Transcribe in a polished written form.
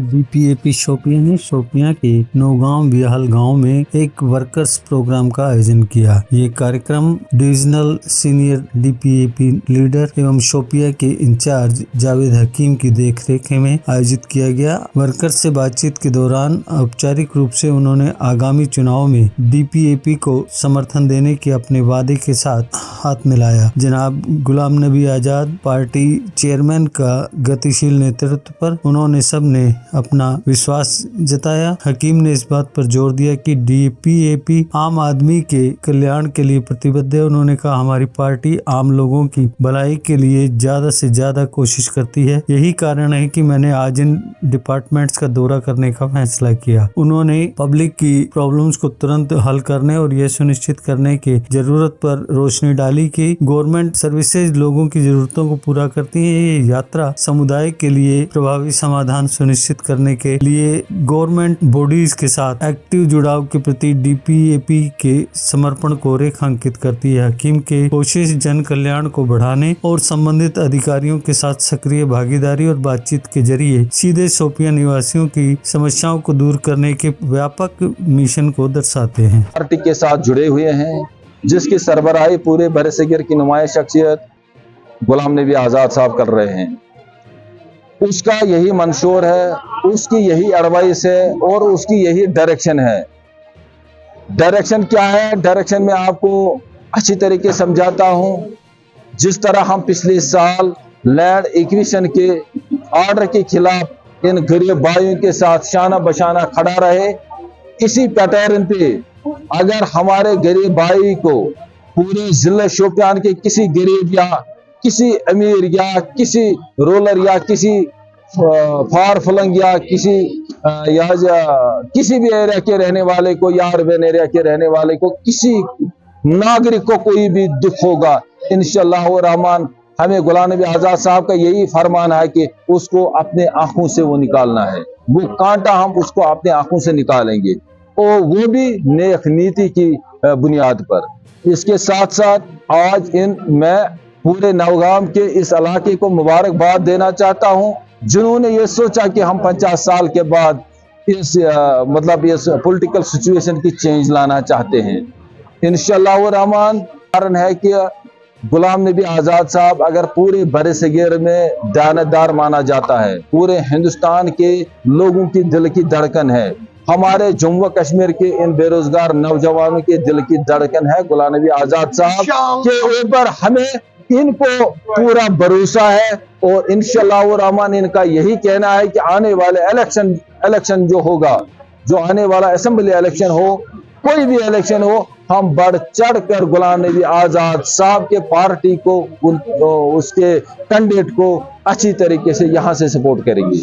DPAP Shopian के नौगांव बियाहल गांव में एक वर्कर्स प्रोग्राम का आयोजन किया। ये कार्यक्रम डिविजनल सीनियर डीपीएपी लीडर एवं शोपिया के इंचार्ज जावेद हकीम की देखरेख में आयोजित किया गया। वर्कर्स से बातचीत के दौरान औपचारिक रूप से उन्होंने आगामी चुनाव में डीपीएपी को समर्थन देने के अपने वादे के साथ हाथ मिलाया। जनाब गुलाम नबी आजाद पार्टी चेयरमैन का गतिशील नेतृत्व पर उन्होंने सबने अपना विश्वास जताया। हकीम ने इस बात पर जोर दिया कि डीपीएपी आम आदमी के कल्याण के लिए प्रतिबद्ध है। उन्होंने कहा, हमारी पार्टी आम लोगों की भलाई के लिए ज्यादा से ज्यादा कोशिश करती है। यही कारण है कि मैंने आज इन डिपार्टमेंट्स का दौरा करने का फैसला किया। उन्होंने पब्लिक की प्रॉब्लम्स को तुरंत हल करने और यह सुनिश्चित करने की जरूरत पर रोशनी डाली कि गवर्नमेंट सर्विसेज लोगों की जरूरतों को पूरा करती है। ये यात्रा समुदाय के लिए प्रभावी समाधान सुनिश्चित करने के लिए गवर्नमेंट बॉडीज के साथ एक्टिव जुड़ाव के प्रति डीपीएपी के समर्पण को रेखांकित करती है। हकीम के कोशिश जन कल्याण को बढ़ाने और संबंधित अधिकारियों के साथ सक्रिय भागीदारी और बातचीत के जरिए सीधे शोपियां निवासियों की समस्याओं को दूर करने के व्यापक मिशन को दर्शाते हैं। पार्टी के साथ जुड़े हुए हैं, जिसकी सरबराही पूरे बरसगीर की नुमाया शख्सियत गुलाम नबी आजाद साहब कर रहे हैं। उसका यही मंशूर है, उसकी यही एडवाइस है और उसकी यही डायरेक्शन है। डायरेक्शन क्या है? डायरेक्शन में आपको अच्छी तरीके समझाता हूं। जिस तरह हम पिछले साल लैंड एक्विजिशन के ऑर्डर के खिलाफ इन गरीब भाइयों के साथ शाना बशाना खड़ा रहे, इसी पैटर्न पे अगर हमारे गरीब भाई को पूरे जिला शोपियान के किसी गरीब या किसी अमीर या किसी रोलर या किसी फार फलंग या किसी भी एरिया के रहने वाले को या अर्बन एरिया के रहने वाले को, किसी नागरिक को कोई भी दुख होगा, इंशाअल्लाह रहमान हमें गुलाम नबी आजाद साहब का यही फरमान है कि उसको अपने आंखों से वो निकालना है। वो कांटा हम उसको अपने आंखों से निकालेंगे और वो भी नेक नीति की बुनियाद पर। इसके साथ साथ आज मैं पूरे नौगाम के इस इलाके को मुबारकबाद देना चाहता हूं, जिन्होंने ये सोचा कि हम 50 साल के बाद इस पॉलिटिकल सिचुएशन की चेंज लाना चाहते हैं। इंशाअल्लाह रहमान कारण है कि गुलाम नबी आजाद साहब अगर पूरे बरसगीर में दानतदार माना जाता है, पूरे हिंदुस्तान के लोगों की दिल की धड़कन है। हमारे जम्मू कश्मीर के इन बेरोजगार नौजवानों के दिल की धड़कन है गुलाम नबी आजाद साहब के ऊपर। हमें इनको पूरा भरोसा है और इंशाअल्लाह रहमान इनका यही कहना है कि आने वाले इलेक्शन जो होगा, जो आने वाला असेंबली इलेक्शन हो, कोई भी इलेक्शन हो, हम बढ़ चढ़ कर गुलाम नबी आजाद साहब के पार्टी को उसके कैंडिडेट को अच्छी तरीके से यहां से सपोर्ट करेंगे।